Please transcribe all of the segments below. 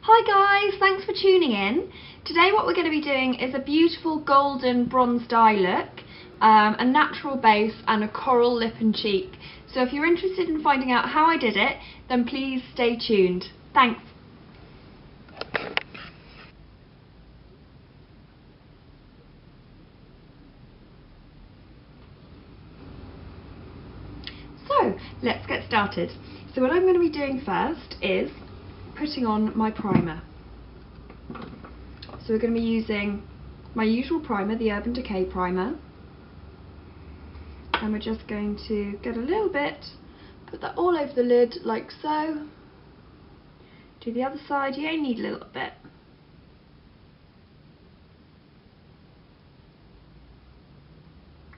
Hi guys, thanks for tuning in. Today what we're going to be doing is a beautiful golden bronzed eye look, a natural base and a coral lip and cheek. So if you're interested in finding out how I did it, then please stay tuned. Thanks. So let's get started. So what I'm going to be doing first is putting on my primer. So we're going to be using my usual primer, the Urban Decay primer, and we're just going to get a little bit, put that all over the lid like so. Do the other side, you only need a little bit.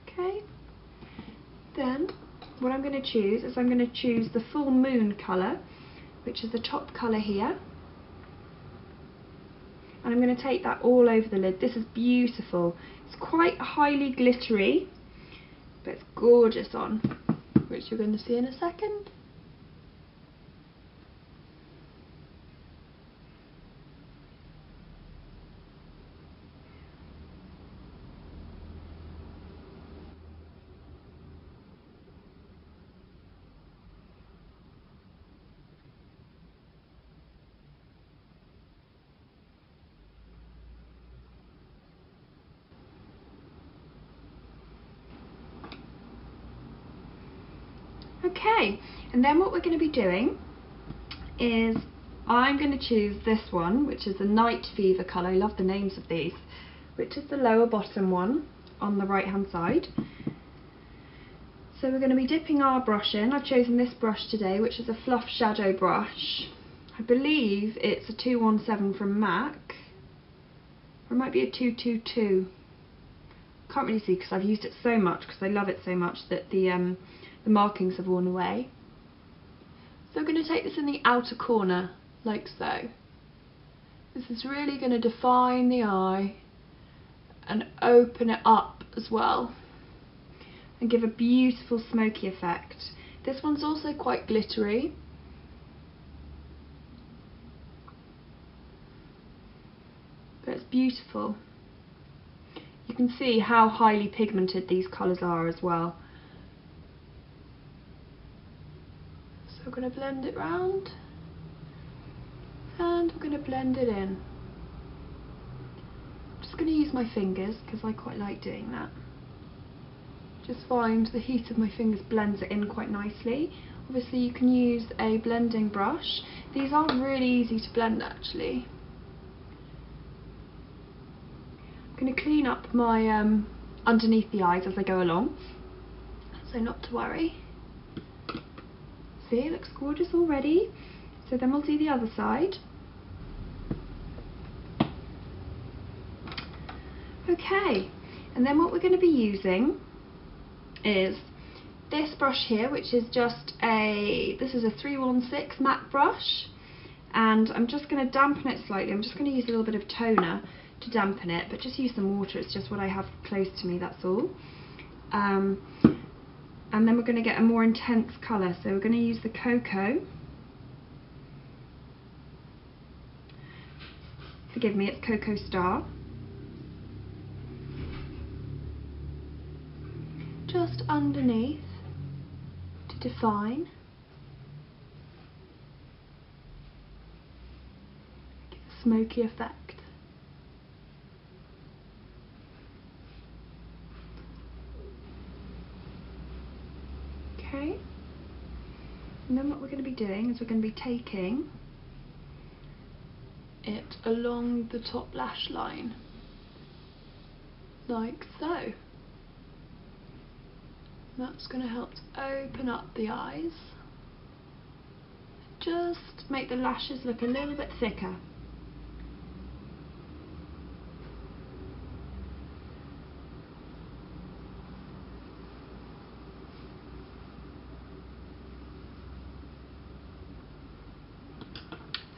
Okay, then what I'm going to choose is I'm going to choose the Full Moon colour, which is the top colour here. And I'm going to take that all over the lid. This is beautiful. It's quite highly glittery, but it's gorgeous on, which you're going to see in a second. Okay, and then what we're going to be doing is I'm going to choose this one, which is the Night Fever colour. I love the names of these, which is the lower bottom one on the right hand side. So we're going to be dipping our brush in. I've chosen this brush today, which is a fluff shadow brush. I believe it's a 217 from MAC, or it might be a 222. Can't really see because I've used it so much, because I love it so much that the markings have worn away. So we're going to take this in the outer corner, like so. This is really going to define the eye and open it up as well, and give a beautiful smoky effect. This one's also quite glittery. But it's beautiful. You can see how highly pigmented these colours are as well. So we're going to blend it round, and we're going to blend it in. I'm just going to use my fingers because I quite like doing that. Just find the heat of my fingers blends it in quite nicely. Obviously you can use a blending brush. These aren't really easy to blend actually. I'm going to clean up my underneath the eyes as I go along, so not to worry. See, it looks gorgeous already. So then we'll do the other side. Okay, and then what we're going to be using is this brush here, which is just this is a 316 MAC brush, and I'm just going to dampen it slightly. I'm just going to use a little bit of toner to dampen it, but just use some water. It's just what I have close to me, that's all. And then we're going to get a more intense colour, so we're going to use the Cocoa. Forgive me, it's Cocoa Star. Just underneath to define. Give a smoky effect. Okay, and then what we're going to be doing is we're going to be taking it along the top lash line, like so. That's going to help to open up the eyes, just make the lashes look a little bit thicker.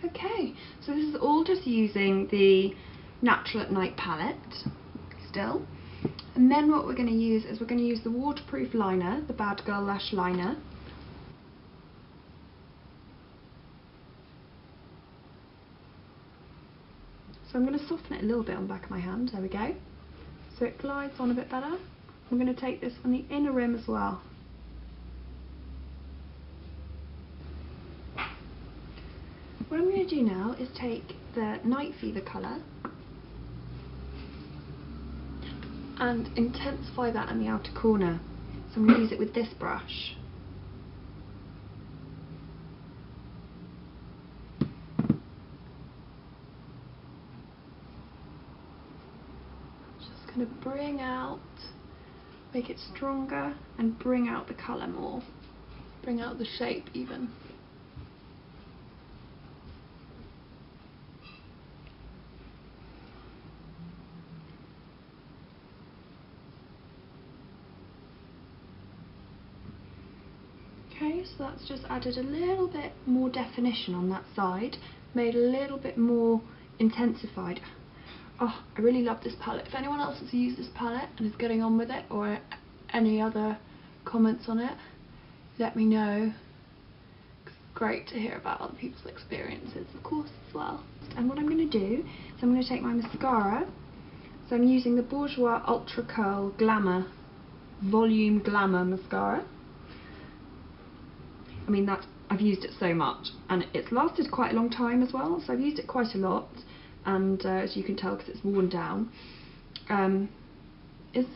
Okay, so this is all just using the Natural at Night palette still. And then what we're going to use is we're going to use the waterproof liner, the Bad Girl Lash Liner. So I'm going to soften it a little bit on the back of my hand, there we go. So it glides on a bit better. I'm going to take this on the inner rim as well. What I'm going to do now is take the Night Fever colour and intensify that in the outer corner. So I'm going to use it with this brush. Just going to bring out, make it stronger and bring out the colour more. Bring out the shape even. Okay, so that's just added a little bit more definition on that side, made a little bit more intensified. Oh, I really love this palette. If anyone else has used this palette and is getting on with it, or any other comments on it, let me know. It's great to hear about other people's experiences, of course, as well. And what I'm going to do is I'm going to take my mascara. So I'm using the Bourjois Ultra Curl Glamour Volume Glamour Mascara. I mean, I've used it so much, and it's lasted quite a long time as well, so I've used it quite a lot, and as you can tell, because it's worn down, it's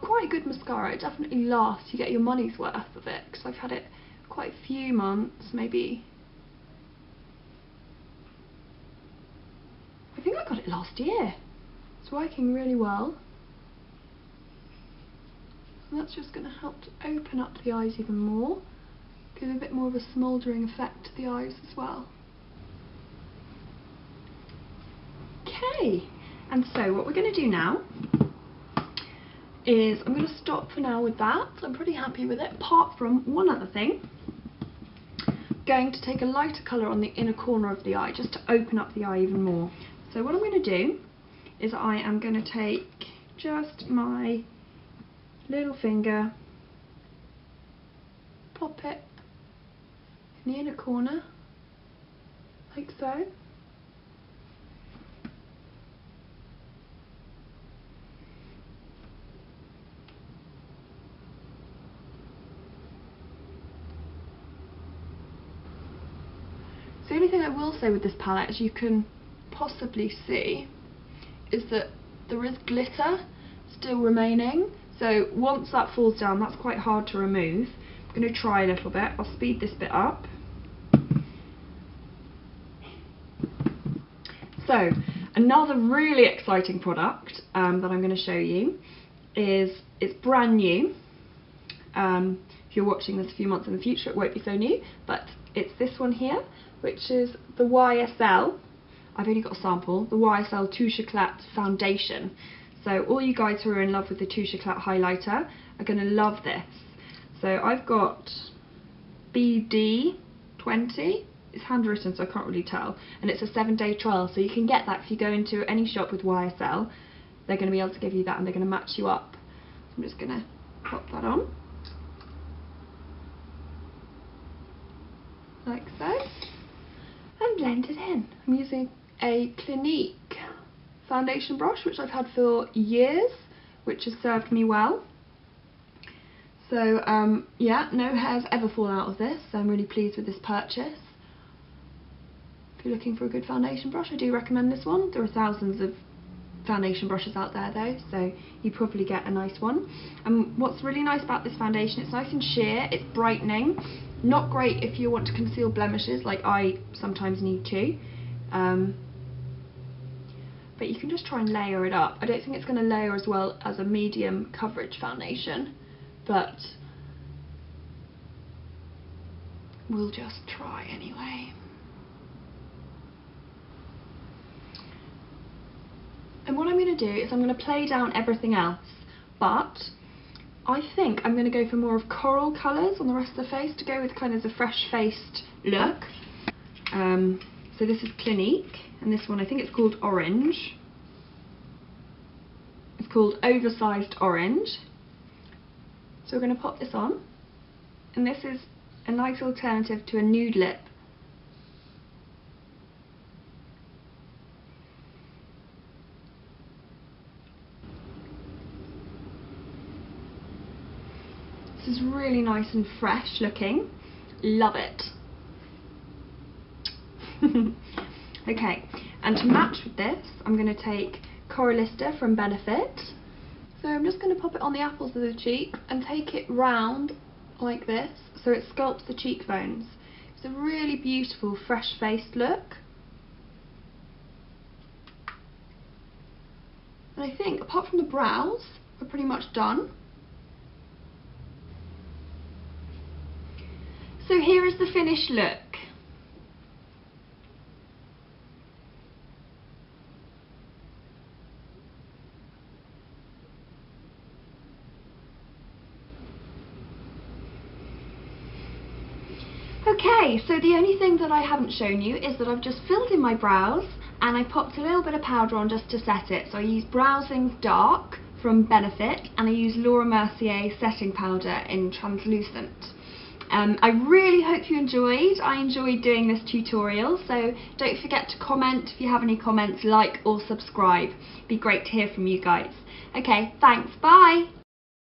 quite a good mascara. It definitely lasts. You get your money's worth of it, because I've had it quite a few months, maybe. I think I got it last year. It's working really well. And that's just going to help to open up the eyes even more. Give a bit more of a smouldering effect to the eyes as well. Okay, and so what we're going to do now is I'm going to stop for now with that. I'm pretty happy with it, apart from one other thing. I'm going to take a lighter colour on the inner corner of the eye, just to open up the eye even more. So what I'm going to do is I am going to take just my little finger, pop it in the inner corner, like so. So the only thing I will say with this palette, as you can possibly see, is that there is glitter still remaining. So once that falls down, that's quite hard to remove. I'm going to try a little bit. I'll speed this bit up. So another really exciting product that I'm going to show you is, it's brand new. If you're watching this a few months in the future, it won't be so new, but it's this one here, which is the YSL. I've only got a sample, the YSL Touche Éclat Foundation. So all you guys who are in love with the Touche Éclat highlighter are going to love this. So I've got BD20, it's handwritten so I can't really tell, and it's a 7-day trial, so you can get that if you go into any shop with YSL. They're going to be able to give you that, and they're going to match you up. I'm just going to pop that on, like so, and blend it in. I'm using a Clinique foundation brush, which I've had for years, which has served me well. So yeah, no hairs ever fall out of this, so I'm really pleased with this purchase. If you're looking for a good foundation brush, I do recommend this one. There are thousands of foundation brushes out there though, so you probably get a nice one. And what's really nice about this foundation, it's nice and sheer, it's brightening. Not great if you want to conceal blemishes, like I sometimes need to. But you can just try and layer it up. I don't think it's going to layer as well as a medium coverage foundation, but we'll just try anyway. And what I'm going to do is I'm going to play down everything else, but I think I'm going to go for more of coral colours on the rest of the face to go with kind of the fresh-faced look. So this is Clinique, and this one I think it's called Orange. It's called Oversized Orange. So we're going to pop this on, and this is a nice alternative to a nude lip. This is really nice and fresh looking. Love it. Okay, and to match with this, I'm going to take Coralista from Benefit. So I'm just going to pop it on the apples of the cheek and take it round like this so it sculpts the cheekbones. It's a really beautiful fresh faced look. And I think apart from the brows, we're pretty much done. So here is the finished look. Okay, so the only thing that I haven't shown you is that I've just filled in my brows and I popped a little bit of powder on just to set it. So I used Browsing Dark from Benefit and I used Laura Mercier setting powder in translucent. I really hope you enjoyed. I enjoyed doing this tutorial, so don't forget to comment if you have any comments, like or subscribe. It'd be great to hear from you guys. Okay, thanks, bye!